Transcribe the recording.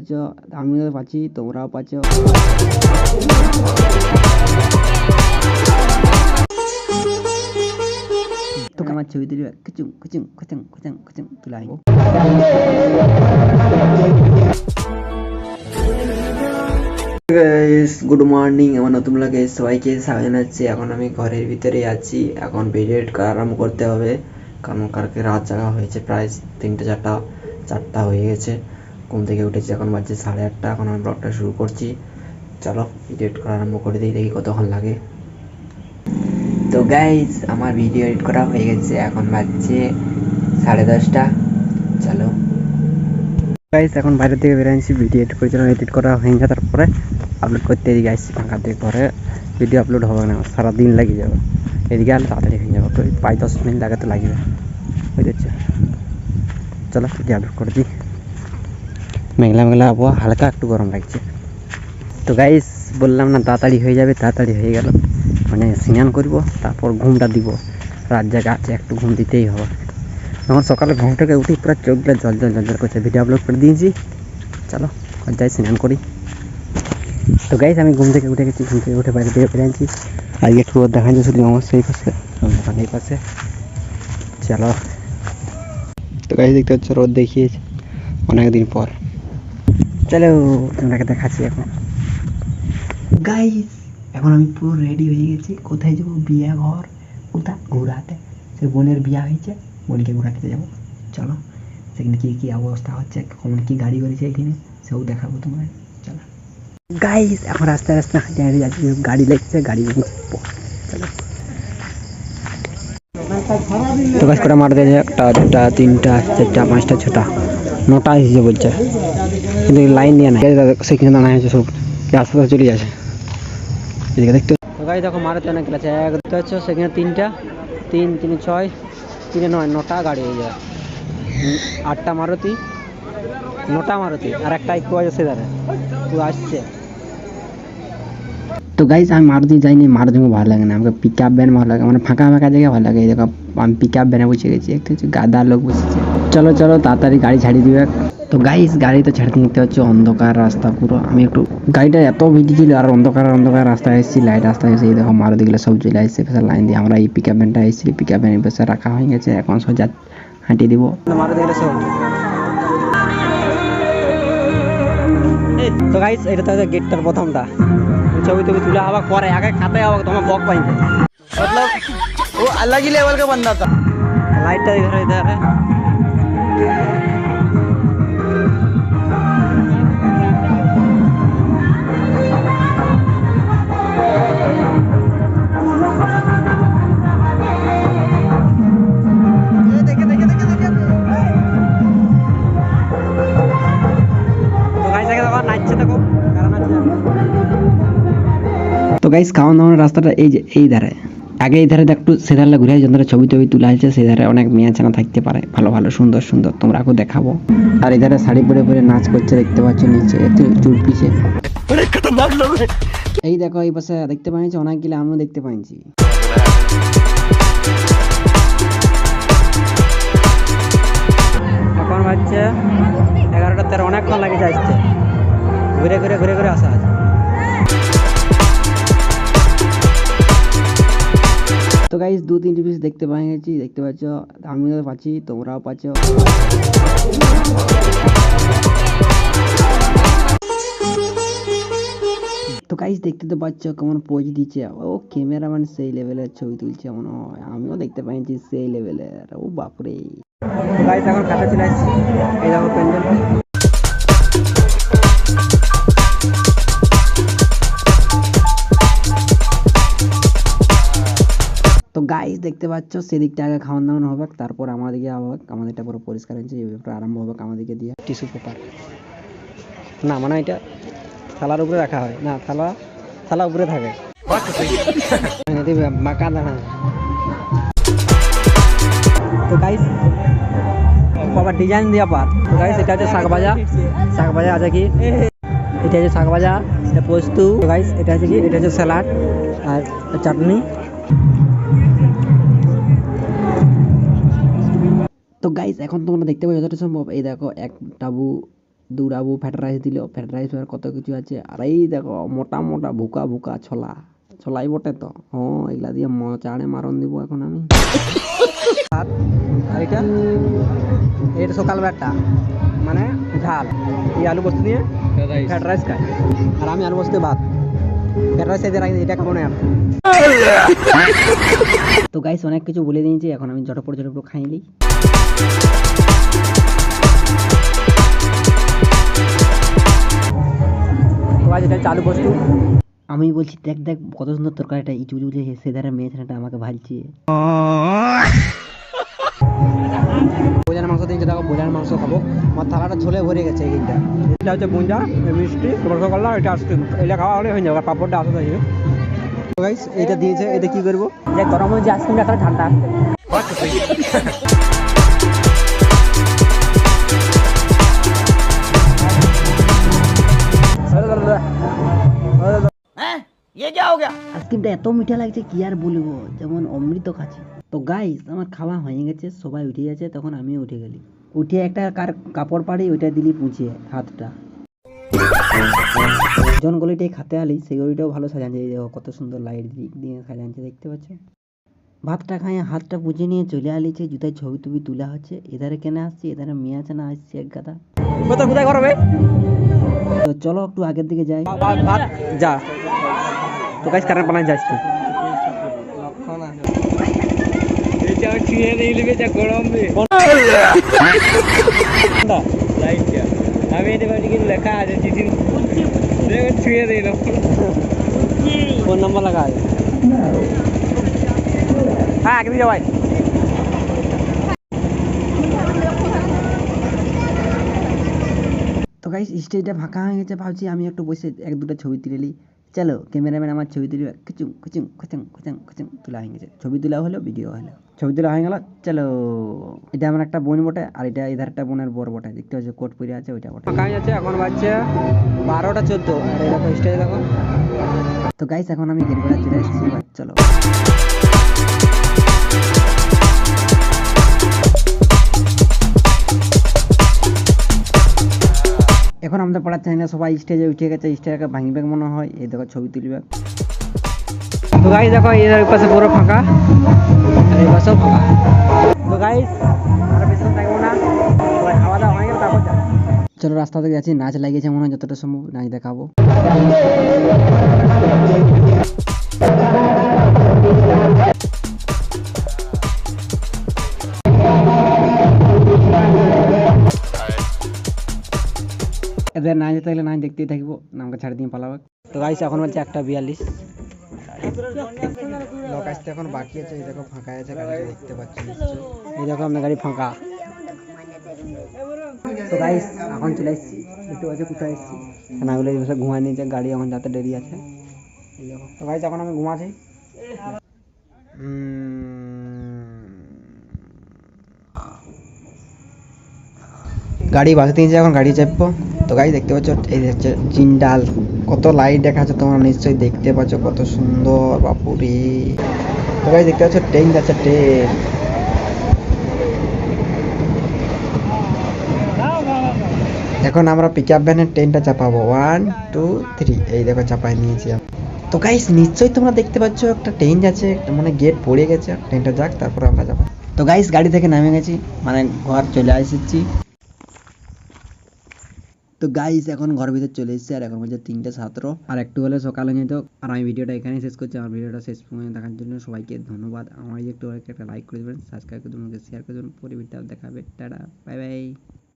পাচ্ছ, আমিও পাচ্ছি, তোমরাও পাচ্ছ। তোকে আমার ছবি তুলি কুচুং কুচুং কুচুং কুচুং কুচুং তুলে আনবো। গুড মর্নিং, আমার নতুন লাগে সবাইকে স্বাগত জানাচ্ছি। এখন আমি ঘরের ভিতরে আছি, এখন ভিডিও এডিট করা আরম্ভ করতে হবে, কারণ কালকে রাত জাগা হয়েছে, প্রায় 3-4টা হয়ে গেছে। ঘুম থেকে উঠেছি, এখন বাজছে 8:30। এখন আমি ব্লগটা শুরু করছি, চলো ভিডিও এডিট করা আরম্ভ করে দিই, দেখি কতক্ষণ লাগে। তো গাইজ আমার ভিডিও এডিট করা হয়ে গেছে, এখন বাজছে 10:30। চলো গাইজ, এখন বাইরে থেকে বেরিয়েছি, ভিডিও এডিট করেছিলাম, এডিট করা হয়ে গেছে, তারপরে আপলোড করতে এদিকে আসছি। ফাঁকা দিয়ে ঘরে ভিডিও আপলোড হবে না, সারাদিন লেগে যাবে। এদিকে আলো তাড়াতাড়ি হয়ে যাবে, তো 5-10 মিনিট লাগাতে লাগবে, বুঝেছে। চলো ভিডিও আপলোড করে দিই। মেঘলা মেঘলা আবহাওয়া, হালকা একটু গরম লাগছে। তো গাইজ বললাম না তাড়াতাড়ি হয়ে যাবে, তাড়াতাড়ি হয়ে গেল। মানে স্নান করব, তারপর ঘুমটা দিব। রাত জায়গা আছে, একটু ঘুম দিতেই হবে। আমার সকালে ঘুম থেকে উঠি পুরো চোখগুলো জল জল জল জল করছে, ভিডিও আপলোড করে দিয়েছি। চলো যাই স্নান করি। তো গাইজ আমি ঘুম থেকে উঠে গেছি, ঘুম থেকে উঠে বাইরে দিয়ে বেরিয়েছি। আজকে একটু রোদ দেখা যাচ্ছে, আমার সেই পাশে, আমার এই পাশে। চলো, তো গাইজ দেখতে হচ্ছে রোদ দেখিয়েছে অনেকদিন পর। চলো তোমাকে দেখাচ্ছি। এখন গাইজ এখন আমি পুরো রেডি হয়ে গেছি। কোথায় যাবো? বিয়ে ঘর, কোথায়? ঘোরাতে। সে বোনের বিয়ে হয়েছে, বোনকে ঘোরাতে যাবো। চলো সেখানে কী কী অবস্থা হচ্ছে, কেমন কী গাড়ি করেছে এখানে, সেও দেখাবো তোমার। চলো গাইজ এখন রাস্তায় রাস্তায় হাঁটে হাঁটে যাচ্ছি, গাড়ি লেগেছে, গাড়ি চলো। তো গাছ করে মারতে যায় 1, 2, 3, 4, 5, 6, 9টা এসেছে বলছে, কিন্তু লাইন নিয়ে নেয় সেখানে দাঁড়ায় আছে, সব আস্তে চলে যাচ্ছে এদিকে দেখতে। তো গাড়ি দেখো মারুতি অনেক আছে, 1 দেখতে পাচ্ছ, সেখানে 3টা, 3, 3, 6, 3, 9, 9টা গাড়ি হয়ে যায়। 8টা মারুতি, 9টা মারুতি, আর একটা একটু আছে সেধারে, পুরো আসছে। তো গাইজ আমি মারুতি যাইনি, মারুতি আমার ভালো লাগে না, আমাকে পিক আপ ভ্যান ভালো লাগে, মানে ফাঁকা ফাঁকা জায়গায় ভালো লাগে। এই দেখো আমি পিক আপ ভ্যানে বসে গেছি, একটু গাদা লোক বসেছে। চলো চলো তাড়াতাড়ি গাড়ি ছাড়িয়ে দিবে। তো গাইজ গাড়ি তো ছাড়তে নিতে হচ্ছে, অন্ধকার রাস্তা পুরো। আমি একটু গাড়িটা এত ভিড় ছিল, আর অন্ধকার অন্ধকার রাস্তায় এসেছি, লাইট রাস্তায় এসে দেখো মারুতিগুলো সব চলে আসছে পেশার লাইন দিয়ে। আমরা এই পিক আপ ভ্যানটা এসেছি, পিক আপ ভ্যানের পেশা রাখা হয়ে গেছে, এখন সোজা হাঁটিয়ে দিব। মারুতিগুলো সব। তো গাইজ এটা তো গেটটার প্রথমটা, ছবি টবি तुला आवा करे आगे खाते आवा तुम्हें बॉक पाएंगे, मतलब वो अलग ही लेवल का बंदा था। लाइट इधर है। तो गाइस आगे देखो नाचছে দেখো কারণ আছে। তো গাইস খাওয়া দাওয়ার রাস্তাটা এই যে এই ধারে, আগে এই ধারে একটু সেধারে ঘুরে যন্ত্র ছবি টবি তোলা হয়েছে, সেই ধারে অনেক মেয়ে চেনা থাকতে পারে, ভালো ভালো সুন্দর সুন্দর, তোমরাকেও দেখাবো। আর এই ধারে শাড়ি পরে পরে নাচ করছে, দেখতে পাচ্ছ নিচে চুল পিছে। এই দেখো এই পাশে দেখতে পাইছি অনেকগুলো, আমিও দেখতে পাইছি। এখন বাজছে 11:13, অনেকক্ষণ লাগে আসছে, ঘুরে ঘুরে ঘুরে ঘুরে আসা আছে। তো গাইস 2-3টি পিস দেখতে পাচ্ছি, দেখতে পাচ্ছ, আমিও পাচ্ছি, তোমরাও পাচ্ছ। তো গাইস দেখতে তো পাচ্ছ কেমন পোজ দিচ্ছে, ও ক্যামেরাম্যান সেই লেভেলের ছবি তুলছে মনে হয়, আমিও দেখতে পাচ্ছি সেই লেভেলের। ও বাপরে। গাইস এখন খাতা চলে আসছি, এই দেখো প্যান্ডেল। তো গাইস দেখতে পাচ্ছ সেদিকটা আগে খাওয়ান দাওয়ান হবে, তারপর আমাদেরকে হবে, আমাদেরটা পুরো পরিষ্কার হয়েছে, এইভাবে আরম্ভ হবে আমাদেরকে দিয়ে। টিস্যু পেপার না, মানে এটা থালার উপরে রাখা হয় না, থালা উপরে থাকে মাকা দানা। তো গাইস বাবা ডিজাইন দেওয়া পার। তো গাইস এটা হচ্ছে শাক ভাজা, শাক ভাজা আছে কি, এটা হচ্ছে শাক ভাজা, এটা পোস্তু। তো গাইস এটা হচ্ছে কি, এটা হচ্ছে স্যালাড আর চাটনি। তো গাইস এখন তোমরা দেখতে পাচ্ছ যতটা সম্ভব, এই দেখো এক টাবু দৌড়াবো, ফ্রাইড রাইস দিল, ফ্রাইড রাইস আর কত কিছু আছে। আর এই দেখো মোটা মোটা ভুকা ভুকা ছোলা, ছোলাই বটে তো, হ্যাঁ এগুলা দিয়ে চাড়ে মারণ দিব এখন আমি। ভাত আর এটা এটা সকালবেলাটা মানে ঝাল, এই আলু পোস্ত দিয়ে ফ্রাইড রাইস খাই, আর আমি আলু পোস্ত দিয়ে ভাত। ফ্রাইড রাইস এদের এটা খাবো না আর। তো গাইস অনেক কিছু বলে দিয়েছি, এখন আমি ঝটপট ঝটপট খাই নিই। তো গাইস এটা চালু বস্তু, আমি বলছি দেখ দেখ কত সুন্দর তরকারিটা, ইচু ইচু সেধারে মেয়ে ছেলেটা আমাকে ভালছে। বোঝার মাংস দিয়েছে, দেখো বোঝার মাংস খাবো, আমার থালাটা ঝোলে ভরে গেছে। এইটা এটা হচ্ছে বুঞ্জা, মিষ্টি রসগোল্লা, এটা আইসক্রিম, এটা খাওয়া হলে হয়ে যাবে, পাপড়টা আসতে যাবে। তো গাইস এটা দিয়েছে, এটা কি করবো, যে গরম হয়েছে আইসক্রিমটা একটা ঠান্ডা আসবে। আইসক্রিমটা এত মিঠা লাগছে কি আর বলবো, যেমন অমৃত খাচ্ছি। তো গাইস আমার খাওয়া হয়ে গেছে, সবাই উঠে গেছে, তখন আমিও উঠে গেলি। উঠে একটা কাপড় পাড়ি ওইটা দিলি পুঁছিয়ে হাতটা। জন গলিটাই খাতে আলি, সেই গলিটাও ভালো সাজাচ্ছে, এই দেখো কত সুন্দর লাইট দিয়ে সাজাচ্ছে, দেখতে পাচ্ছ। ভাতটা খাই হাতটা পুঁজে নিয়ে চলে আলিছে, জুতায় ছবি টবি তোলা হচ্ছে। এধারে কেনে আসছি, এধারে মেয়ে আছে না আসছি এক গাদা। কোথায় করবে, তো চলো একটু আগের দিকে যাই। ভাত যা তো গাইস কারেন্ট বানাই যাচ্ছি। এটা ছুঁয়ে নেই লিবে যা গরম রে লাইটটা আমি এতে বাড়ি কিন্তু লেখা আছে চিঠি দেখো ছুঁয়ে দেই না ফোন নাম্বার লাগা আছে। হ্যাঁ আগে দিয়ে ভাই। তো গাইস স্টেজটা ফাঁকা হয়ে গেছে, ভাবছি আমি একটু বসে এক দুটো ছবি তুলে নিই। চলো ক্যামেরাম্যান আমার ছবি তুলবে, খুচুং খুচুং খুচুং খুচুং খুচুং তোলা হয়ে গেছে, ছবি তোলা হলো, ভিডিও হলো, ছবি তোলা হয়ে গেল। চলো এটা আমার একটা বোন বটে, আর এটা এধার একটা বোনের বর বটে, দেখতে পাচ্ছ কোট পরে আছে, ওইটা বটে। ফাঁকা হয়ে যাচ্ছে, এখন বাজছে 12টা 14, আর এই দেখো স্টেজ দেখো। তো গাইস এখন আমি গেট বেড়া চলে এসেছি, চলো। এখন আমাদের পড়ার চ্যানেলে সবাই স্টেজে উঠে গেছে, স্টেজকে ভাঙবে মনে হয়, এই দেখো ছবি তুলবে। তো গাইস দেখো এই পাশে পুরো ফাঁকা, আর এই পাশেও ফাঁকা। তো গাইস আর বেশি থাকবো না, সবাই খাওয়া দাওয়া হয়ে গেল, তারপর যাবো। চলো রাস্তা থেকে যাচ্ছি, নাচ লাগিয়েছে মনে হয়, যতটা সম্ভব নাচ দেখাবো। এদের নাচ থাকলে নাচ দেখতেই থাকবো, আমাকে ছাড় দিয়ে পালাবে। তো গাইস এখন বলছে 1:42, লোক আসতে এখন বাকি আছে। এই দেখো ফাঁকা আছে, গাড়ি দেখতে পাচ্ছি নিশ্চয়ই, এই দেখো আপনার গাড়ি ফাঁকা। তো গাইস এখন চলে এসেছি, দেখতে পাচ্ছি কোথায় এসেছি, খানাগুলো এই বসে ঘুমায় নিয়েছে, গাড়ি এখন যাতে দেরি আছে। এই দেখো তো গাইস এখন আমি ঘুমাচ্ছি। গাড়ি বাজতে নিয়েছে, এখন গাড়ি চাপবো। তো গাড়ি দেখতে পাচ্ছ এই হচ্ছে জিন্দাল, কত লাইট দেখা যাচ্ছে তোমরা নিশ্চয়ই দেখতে পাচ্ছ, কত সুন্দর বাপুরে। তো গাড়ি দেখতে পাচ্ছ ট্রেন যাচ্ছে, ট্রেন। এখন আমরা পিক আপ ভ্যানের ট্রেনটা চাপাবো, 1 2 3, এই দেখো চাপাই নিয়েছি। তো গাইস নিশ্চয়ই তোমরা দেখতে পাচ্ছ একটা ট্রেন যাচ্ছে, মানে গেট পড়ে গেছে, ট্রেনটা যাক তারপর আমরা যাবো। তো গাইস গাড়ি থেকে নামে গেছি, মানে ঘর চলে এসেছি। তো গাইস এখন ঘর ভিতর চলে এসেছি, আর এখন বলছে 3:17, আর একটু হলে সকাল হয়ে যেত। আর আমি ভিডিওটা এখানেই শেষ করছি, আমার ভিডিওটা শেষ পর্যন্ত দেখার জন্য সবাইকে ধন্যবাদ। আমার একটু একটা লাইক করে দেবেন, সাবস্ক্রাইব করে দেবেন, শেয়ার করে দেবেন, পরে ভিডিওটা দেখাবে। Tata bye bye.